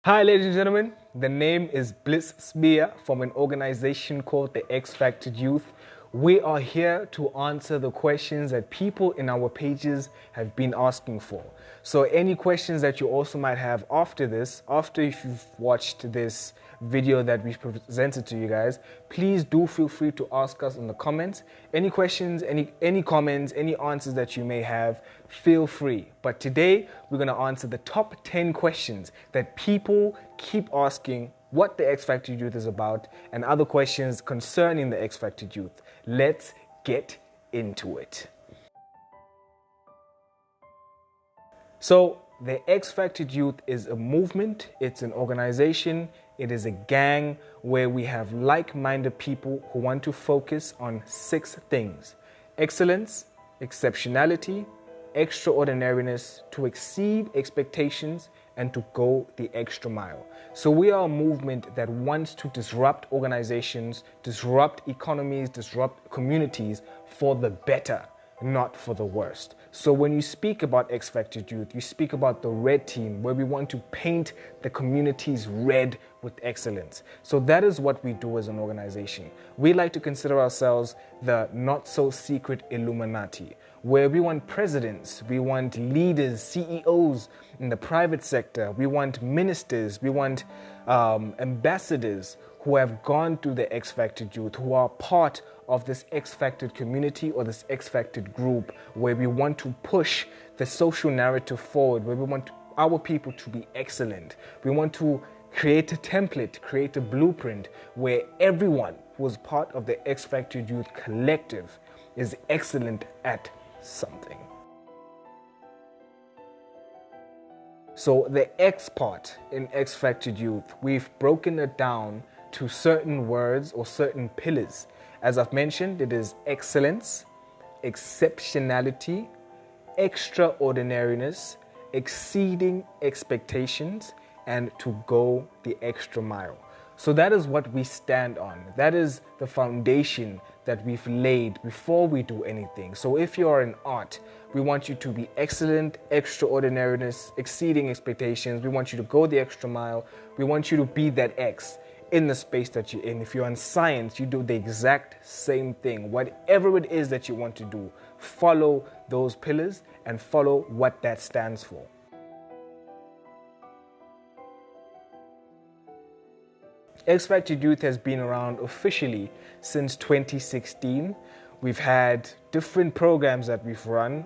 Hi, ladies and gentlemen. The name is Bliss Sibiya from an organization called the Factored Youth. We are here to answer the questions that people in our pages have been asking for. So any questions that you also might have after this, after if you've watched this video that we presented to you guys, please do feel free to ask us in the comments. Any questions, any comments, any answers that you may have, feel free. But today we're going to answer the top 10 questions that people keep asking what the X Factored Youth is about and other questions concerning the X Factored Youth. Let's get into it. So the X Factored Youth is a movement, it's an organization, it is a gang where we have like-minded people who want to focus on 6 things: excellence, exceptionality, extraordinariness, to exceed expectations, and to go the extra mile. So we are a movement that wants to disrupt organizations, disrupt economies, disrupt communities for the better, not for the worst. So when you speak about X Factored Youth, you speak about the red team, where we want to paint the communities red with excellence. So that is what we do as an organization. We like to consider ourselves the not-so-secret Illuminati, where we want presidents, we want leaders, CEOs in the private sector, we want ministers, we want ambassadors who have gone through the X Factored Youth, who are part of this X Factored community or this X Factored group, where we want to push the social narrative forward, where we want our people to be excellent. We want to create a template, create a blueprint where everyone who is part of the X Factored Youth collective is excellent at something. So the X part in X Factored Youth, we've broken it down to certain words or certain pillars. As I've mentioned, it is excellence, exceptionality, extraordinariness, exceeding expectations, and to go the extra mile. So that is what we stand on. That is the foundation that we've laid before we do anything. So if you are in art, we want you to be excellent, extraordinariness, exceeding expectations. We want you to go the extra mile. We want you to be that X in the space that you're in. If you're in science, you do the exact same thing. Whatever it is that you want to do, follow those pillars and follow what that stands for. X Factored Youth has been around officially since 2016. We've had different programs that we've run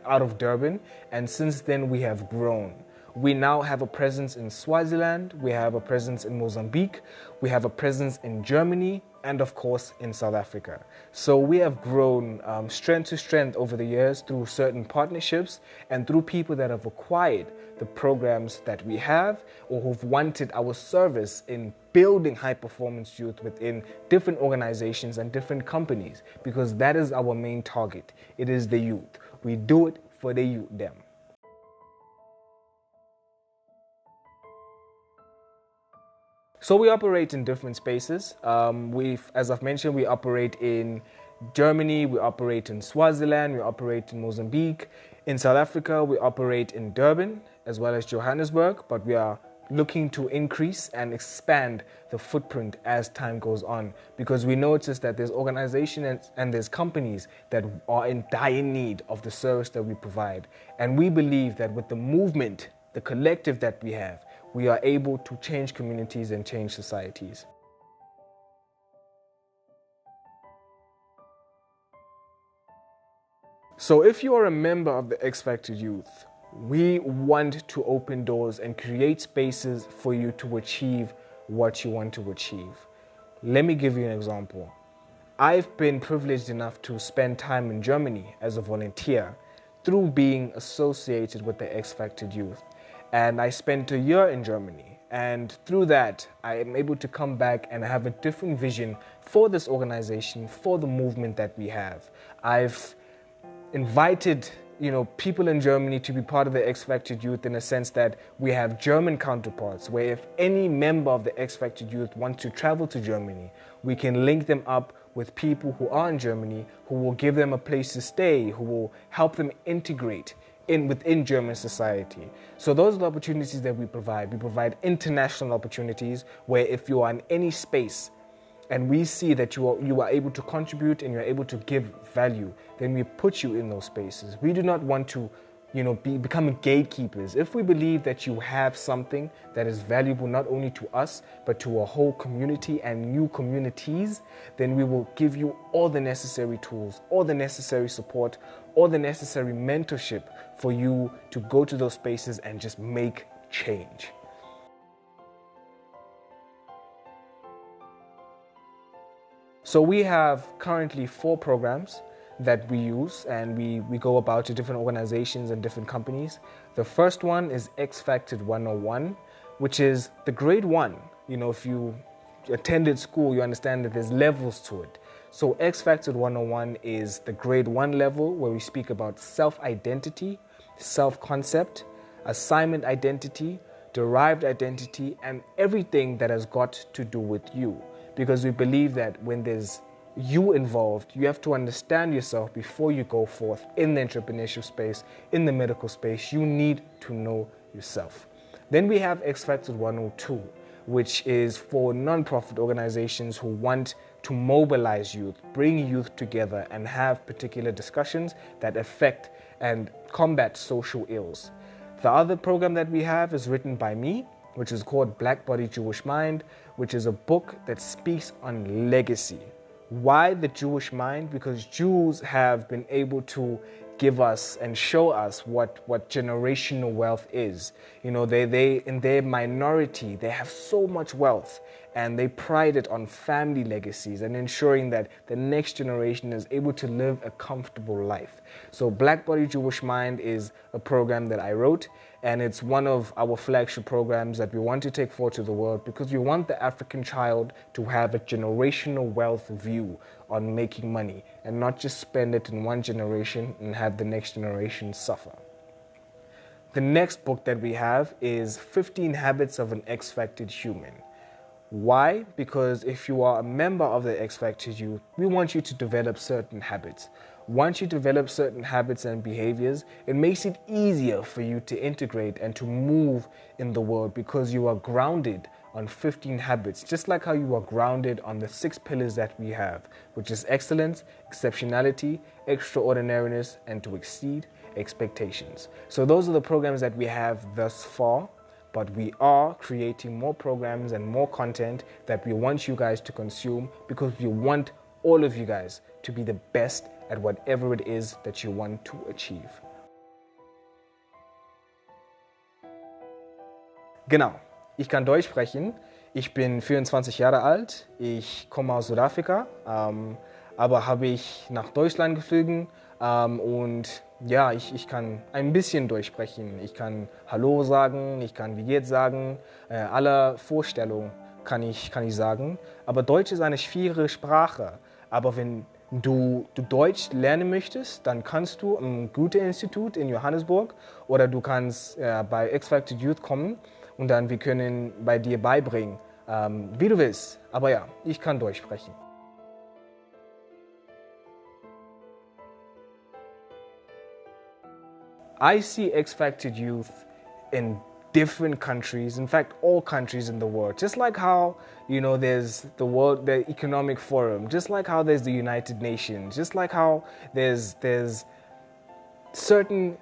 out of Durban, and since then we have grown. We now have a presence in Swaziland, we have a presence in Mozambique, we have a presence in Germany, and of course in South Africa. So we have grown strength to strength over the years through certain partnerships and through people that have acquired the programs that we have or who've wanted our service in building high-performance youth within different organizations and different companies, because that is our main target. It is the youth. We do it for the youth, them. So we operate in different spaces. As I've mentioned, we operate in Germany, we operate in Swaziland, we operate in Mozambique. In South Africa, we operate in Durban as well as Johannesburg, but we are looking to increase and expand the footprint as time goes on, because we notice that there's organizations and there's companies that are in dire need of the service that we provide. And we believe that with the movement, the collective that we have, we are able to change communities and change societies. So if you are a member of the X Factored Youth, we want to open doors and create spaces for you to achieve what you want to achieve. Let me give you an example. I've been privileged enough to spend time in Germany as a volunteer through being associated with the X Factored Youth. And I spent a year in Germany. And through that, I am able to come back and have a different vision for this organization, for the movement that we have. I've invited people in Germany to be part of the X Factored Youth, in a sense that we have German counterparts, where if any member of the X Factored Youth wants to travel to Germany, we can link them up with people who are in Germany, who will give them a place to stay, who will help them integrate within German society. So those are the opportunities that we provide. We provide international opportunities where if you are in any space and we see that you are able to contribute and you're able to give value, then we put you in those spaces. We do not want to become gatekeepers. If we believe that you have something that is valuable not only to us, but to a whole community and new communities, then we will give you all the necessary tools, all the necessary support, all the necessary mentorship for you to go to those spaces and just make change. So we have currently 4 programs that we use, and we go about to different organizations and different companies. The first one is X Factor 101, which is the grade 1. If you attended school, you understand that there's levels to it. So X Factor 101 is the grade 1 level, where we speak about self-identity, self-concept, assignment identity, derived identity, and everything that has got to do with you. Because we believe that when there's you involved, you have to understand yourself before you go forth in the entrepreneurship space, in the medical space. You need to know yourself. Then we have X Factor 102, which is for non-profit organizations who want to mobilize youth, bring youth together, and have particular discussions that affect and combat social ills. The other program that we have is written by me, which is called Black Body Jewish Mind, which is a book that speaks on legacy. Why the Jewish mind? Because Jews have been able to give us and show us what generational wealth is. They in their minority, they have so much wealth, and they pride it on family legacies and ensuring that the next generation is able to live a comfortable life. So Black Body Jewish Mind is a program that I wrote, and it's one of our flagship programs that we want to take forward to the world, because we want the African child to have a generational wealth view on making money and not just spend it in one generation and have the next generation suffer. The next book that we have is 15 Habits of an X-Factored Human. Why? Because if you are a member of the X-Factored Youth, we want you to develop certain habits. Once you develop certain habits and behaviors, it makes it easier for you to integrate and to move in the world, because you are grounded on 15 habits, just like how you are grounded on the 6 pillars that we have, which is excellence, exceptionality, extraordinariness, and to exceed expectations. So those are the programs that we have thus far, but we are creating more programs and more content that we want you guys to consume, because we want all of you guys to be the best at whatever it is that you want to achieve. Genau, ich kann Deutsch sprechen. Ich bin 24 Jahre alt. Ich komme aus Südafrika, aber habe ich nach Deutschland geflogen, und ja, ich kann ein bisschen Deutsch sprechen. Ich kann Hallo sagen, ich kann Wie geht's sagen, alle Vorstellungen kann ich sagen. Aber Deutsch ist eine schwierige Sprache. Aber wenn du Deutsch lernen möchtest, dann kannst du im Goethe-Institut in Johannesburg, oder du kannst bei X Factor Youth kommen, und dann wir können bei dir beibringen, wie du willst. Aber ja, ich kann Deutsch sprechen. I see X-Factored Youth in different countries, in fact, all countries in the world. Just like how, there's the Economic Forum, just like how there's the United Nations, just like how there's certain,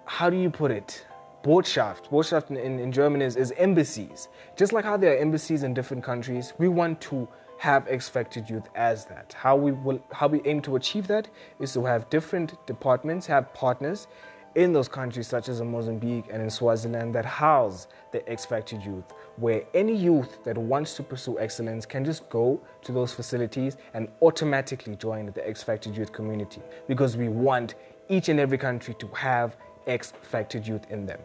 how do you put it? Botschaft in German is embassies. Just like how there are embassies in different countries, we want to have X-Factored Youth as that. How we aim to achieve that is to have different departments, have partners in those countries such as in Mozambique and in Swaziland that house the X-Factored Youth, where any youth that wants to pursue excellence can just go to those facilities and automatically join the X-Factored Youth community, because we want each and every country to have X-Factored Youth in them.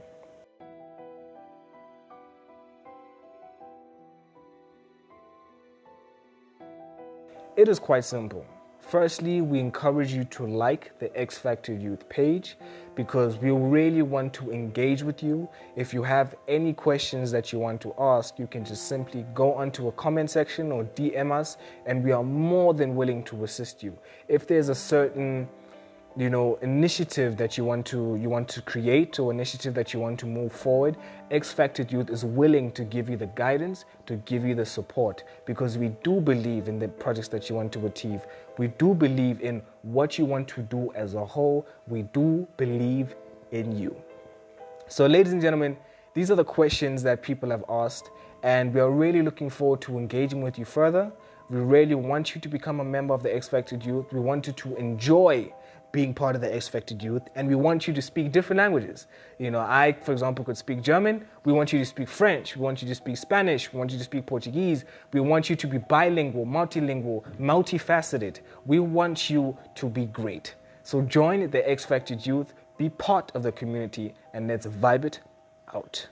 It is quite simple. Firstly, we encourage you to like the X-Factored Youth page, because we really want to engage with you. If you have any questions that you want to ask, you can just simply go onto a comment section or DM us, and we are more than willing to assist you. If there's a certain initiative that you want to create, or initiative that you want to move forward, X Factor Youth is willing to give you the guidance, to give you the support, because we do believe in the projects that you want to achieve. We do believe in what you want to do as a whole. We do believe in you. So, ladies and gentlemen, these are the questions that people have asked, and we are really looking forward to engaging with you further. We really want you to become a member of the X Factor Youth. We want you to enjoy being part of the X Factor Youth, and we want you to speak different languages. I, for example, could speak German. We want you to speak French. We want you to speak Spanish. We want you to speak Portuguese. We want you to be bilingual, multilingual, multifaceted. We want you to be great. So join the X Factor Youth, be part of the community, and let's vibe it out.